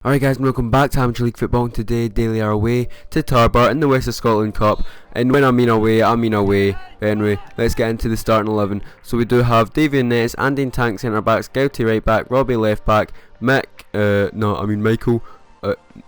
Alright guys, welcome back to Amateur League Football. Today Daily are away to Tarbert in the West of Scotland Cup, and when I mean away, I mean away. Anyway, let's get into the starting 11. So we do have Davy in nets, Andy and Tank centre backs, Gouty right back, Robbie left back, Michael, not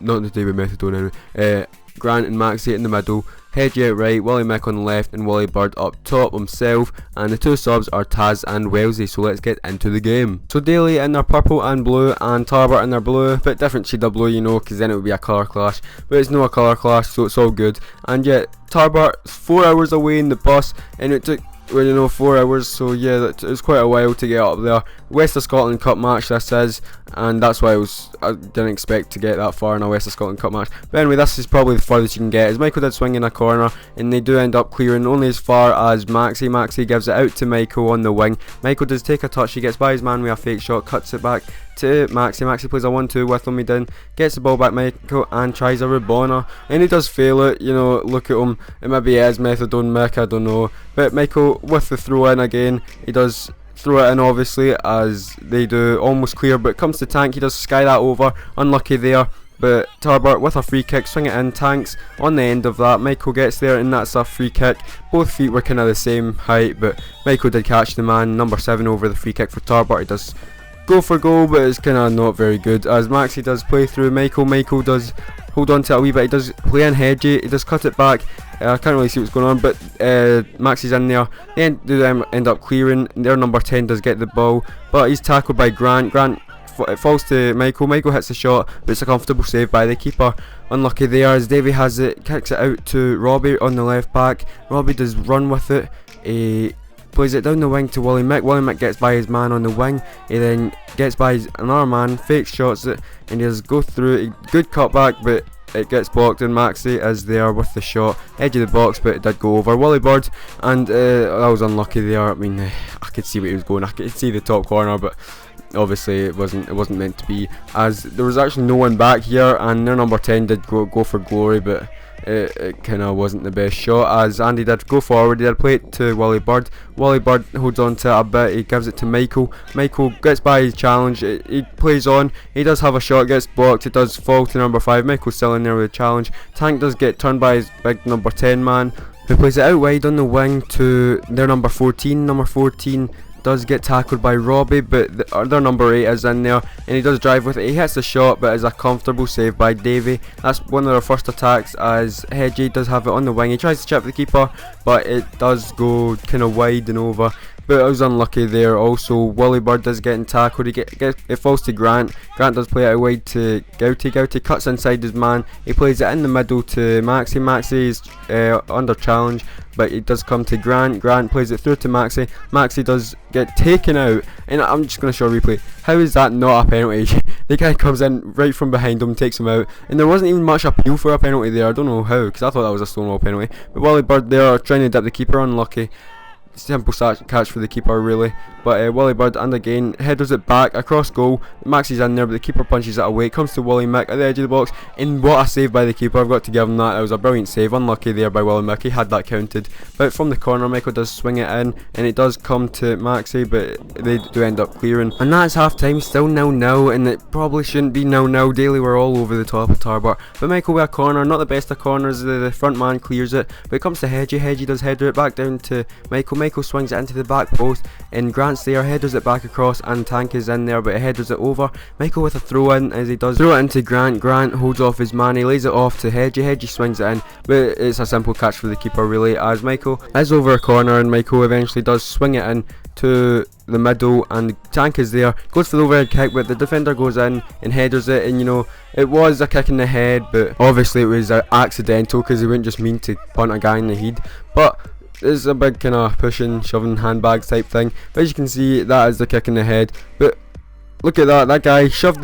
the David Methadone anyway, Grant and Maxie in the middle, Hedgie out right, Wally Mick on the left, and Wally Bird up top himself, and the two subs are Taz and Wellesley. So let's get into the game. So Daly in their purple and blue, and Tarbert in their blue. Bit different shade of blue, you know, because then it would be a colour clash, but it's not a colour clash, so it's all good. And yet Tarbert's 4 hours away in the bus, and it took 4 hours, so yeah, it was quite a while to get up there. West of Scotland Cup match this is, and that's why I didn't expect to get that far in a West of Scotland Cup match. But anyway, this is probably the furthest you can get, as Michael did swing in a corner, and they do end up clearing only as far as Maxie. Maxie gives it out to Michael on the wing. Michael does take a touch, he gets by his man with a fake shot, cuts it back to Maxie. Maxie plays a 1-2 with him, he then gets the ball back Michael and tries a Rabona, and he does fail it. You know, look at him, it maybe is Methadone Mick, I don't know, but Michael with the throw in again, he does throw it in obviously, as they do almost clear, but it comes to Tank, he does sky that over, unlucky there. But Tarbert with a free kick, swing it in, Tank's on the end of that, Michael gets there and that's a free kick. Both feet were kind of the same height, but Michael did catch the man, number 7 over the free kick for Tarbert. He does go for goal, but it's kind of not very good, as Maxie does play through Michael. Michael does hold on to it a wee bit, he does play in Hedgie, he does cut it back. I can't really see what's going on, but Maxie's in there. They end up clearing. Their number 10 does get the ball, but he's tackled by Grant. Grant, it falls to Michael. Michael hits the shot, but it's a comfortable save by the keeper. Unlucky there, as Davy has it, kicks it out to Robbie on the left back. Robbie does run with it. He plays it down the wing to Wally Mick. Wally Mick gets by his man on the wing. He then gets by another man, fake shots it, and he does go through. Good cutback, but it gets blocked, and Maxie is there with the shot, edge of the box, but it did go over Wally Bird, and that was unlucky there. I mean, I could see where he was going, I could see the top corner, but obviously it wasn't meant to be, as there was actually no one back here, and their number 10 did go for glory, but it kind of wasn't the best shot, as Andy did go forward. He did play it to Wally Bird. Wally Bird holds on to it a bit, he gives it to Michael. Michael gets by his challenge, he plays on, he does have a shot, gets blocked, it does fall to number 5. Michael's still in there with a challenge. Tank does get turned by his big number 10 man, who plays it out wide on the wing to their number 14. Number 14 does get tackled by Robbie, but their number 8 is in there, and he does drive with it. He hits the shot, but it's a comfortable save by Davy. That's one of their first attacks, as Hedgie does have it on the wing. He tries to chip the keeper, but it does go kind of wide and over. But it was unlucky there. Also, Wally Bird does getting tackled. It falls to Grant. Grant does play it out wide to Gouty. Gouty cuts inside his man. He plays it in the middle to Maxie. Maxie is under challenge, but it does come to Grant. Grant plays it through to Maxie. Maxie does get taken out, and I'm just going to show a replay. How is that not a penalty? The guy comes in right from behind him, takes him out, and there wasn't even much appeal for a penalty there. I don't know how, because I thought that was a Stonewall penalty. But Wally Bird there trying to dip the keeper, unlucky. Simple catch for the keeper really, but Wally Bird, and again headers it back across goal. Maxie's in there, but the keeper punches it away. It comes to Wally Mick at the edge of the box, and what a save by the keeper. I've got to give him that. It was a brilliant save. Unlucky there by Wally Mick, he had that counted, but from the corner Michael does swing it in, and it does come to Maxie, but they do end up clearing, and that's half time. Still 0-0, and it probably shouldn't be 0-0. Daly were all over the top of Tarbert, but Michael with a corner, not the best of corners. The front man clears it, but it comes to Hedgie. Hedgie does header it back down to Michael. Michael swings it into the back post, and Grant's there, headers it back across, and Tank is in there, but he headers it over. Michael with a throw in, as he does throw it into Grant. Grant holds off his man, he lays it off to Hedgie. Hedgie swings it in, but it's a simple catch for the keeper really, as Michael is over a corner, and Michael eventually does swing it in to the middle, and Tank is there, goes for the overhead kick, but the defender goes in and headers it, and you know, it was a kick in the head, but obviously it was accidental, because he wouldn't just mean to punt a guy in the head, but it's a big kind of pushing, shoving handbags type thing. But as you can see, that is the kick in the head. But look at that, that guy shoved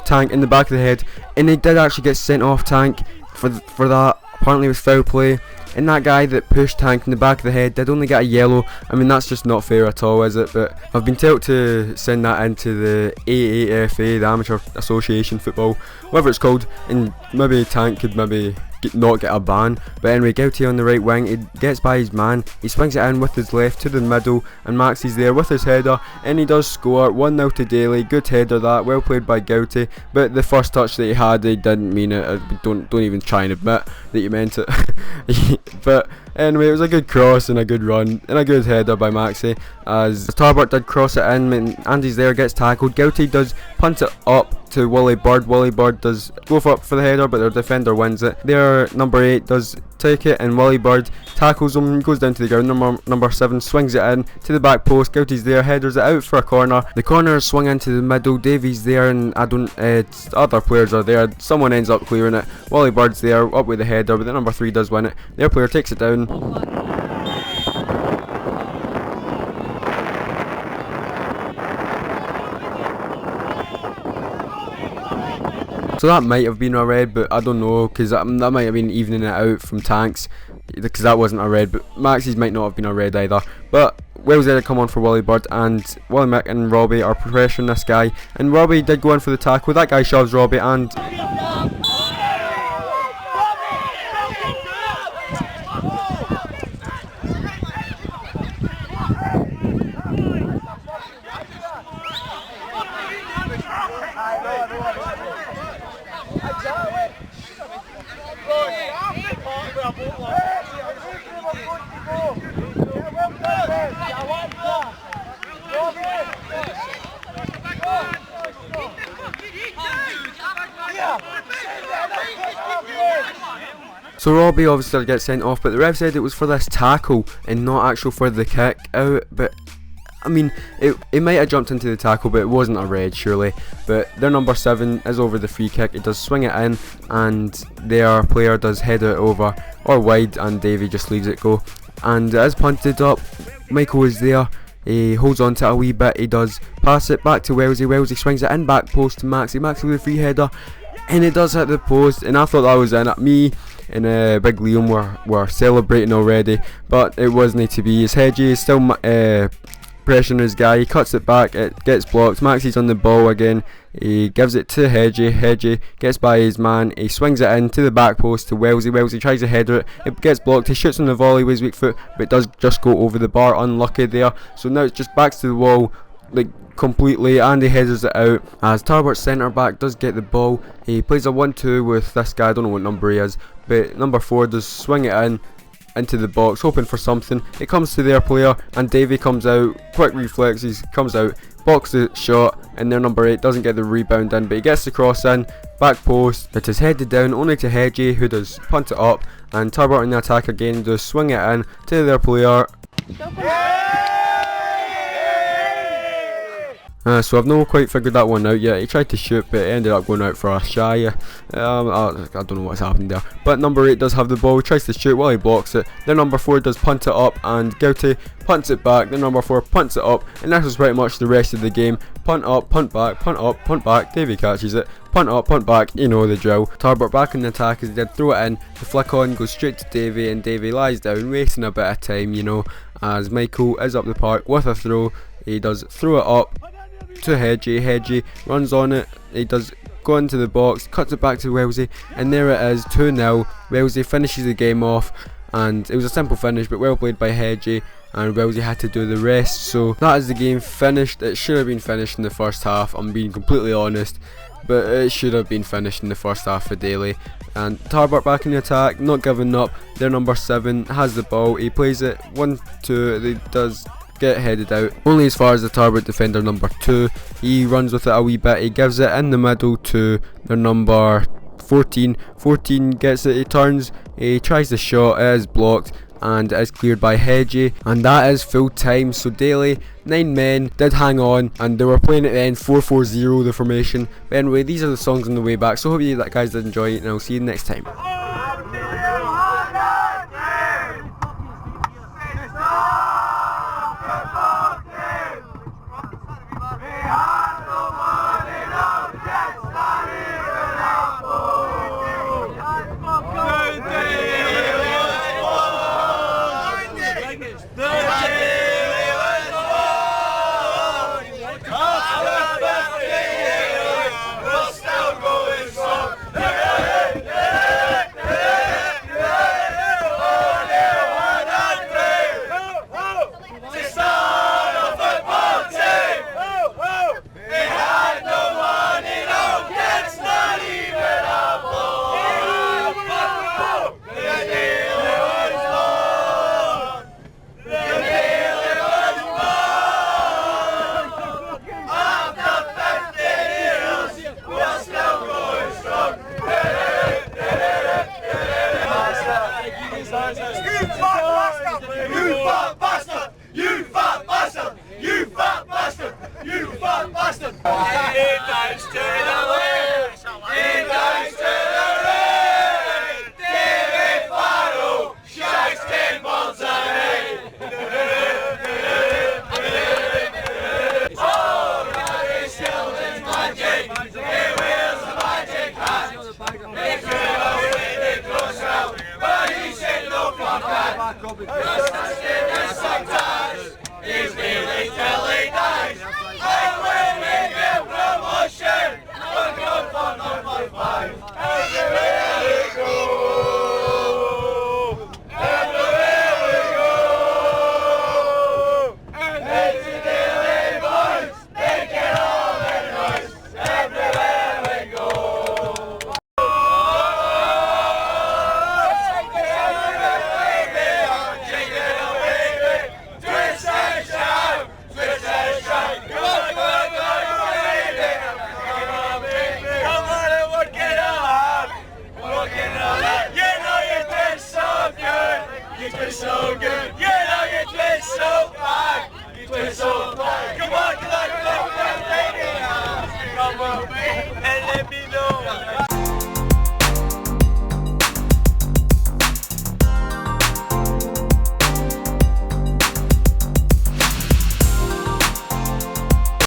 Tank in the back of the head, and he did actually get sent off, Tank, for that. Apparently it was foul play, and that guy that pushed Tank in the back of the head did only get a yellow. I mean, that's just not fair at all, is it? But I've been told to send that into the AAFA, the Amateur Association Football, whatever it's called, and maybe Tank could maybe not get a ban. But anyway, Gouty on the right wing, he gets by his man, he swings it in with his left to the middle, and Maxey's there with his header, and he does score. 1-0 to Daly. Good header that, well played by Gouty. But the first touch that he had, he didn't mean it. Don't even try and admit that you meant it. But anyway, it was a good cross and a good run and a good header by Maxey, as Tarbert did cross it in, and Andy's there, gets tackled. Gouty does punt it up to Wally Bird. Wally Bird does go for the header, but their defender wins it. Their number 8 does take it, and Wally Bird tackles him, goes down to the ground. Number 7 swings it in to the back post. Gouty's there, headers it out for a corner. The corner is swung into the middle. Davies there, and other players are there. Someone ends up clearing it. Wally Bird's there, up with the header, but the number 3 does win it. Their player takes it down. So that might have been a red, but I don't know, because that might have been evening it out from Tanks, because that wasn't a red. But Maxey's might not have been a red either. But Wales there to come on for Wally Bird, and Wally Mick and Robbie are pressuring this guy, and Robbie did go in for the tackle. That guy shoves Robbie, and so Robbie obviously gets sent off, but the ref said it was for this tackle and not actual for the kick out. But I mean, it might have jumped into the tackle, but it wasn't a red surely. But their number 7 is over the free kick. It does swing it in, and their player does head it over or wide, and Davey just leaves it go. And it is punted up. Michael is there. He holds on to it a wee bit. He does pass it back to Wellesley. Wellesley swings it in back post to Maxey. Maxey with a free header, and it does hit the post. And I thought that was in it. Me and Big Liam were celebrating already, but it wasn't to be. His Hedgie is still pressuring his guy. He cuts it back, it gets blocked. Maxey's on the ball again. He gives it to Hedgie. Hedgie gets by his man. He swings it in to the back post to Wellesley. Wellesley tries to header it. It gets blocked. He shoots on the volley with his weak foot, but it does just go over the bar. Unlucky there. So now it's just backs to the wall, like completely, and he headers it out, as Tarbert's centre back does get the ball. He plays a 1-2 with this guy. I don't know what number he is, but number 4 does swing it into the box, hoping for something. It comes to their player, and Davey comes out, quick reflexes, comes out, blocks the shot, and their number 8 doesn't get the rebound in, but he gets the cross in, back post. It is headed down only to Hedgie, who does punt it up, and Tarbert in the attack again does swing it in to their player. So I've not quite figured that one out yet. He tried to shoot, but it ended up going out for a shy. I don't know what's happened there. But number 8 does have the ball. He tries to shoot while he blocks it. Then number 4 does punt it up, and Gouty punts it back. Then number 4 punts it up, and that was pretty much the rest of the game. Punt up, punt back, punt up, punt back. Davey catches it. Punt up, punt back. You know the drill. Tarbert back in the attack as he did throw it in. The flick on goes straight to Davey, and Davey lies down, wasting a bit of time, you know, as Michael is up the park with a throw. He does throw it up to Hedgie. Hedgie runs on it. He does go into the box, cuts it back to Wellesley, and there it is, 2-0. Wellesley finishes the game off, and it was a simple finish, but well played by Hedgie, and Wellesley had to do the rest. So that is the game finished. It should have been finished in the first half, I'm being completely honest, but it should have been finished in the first half for Daly. And Tarbert back in the attack, not giving up. Their number 7 has the ball. He plays it 1-2. He does get headed out only as far as the Tarbert defender number 2. He runs with it a wee bit. He gives it in the middle to their number 14. 14 gets it. He turns. He tries the shot. It is blocked, and it is cleared by Hedgie, and that is full time. So Daly, 9 men, did hang on, and they were playing at the end 4-4-0 the formation. But anyway, these are the songs on the way back, so hope you guys did enjoy it, and I'll see you next time. Hey!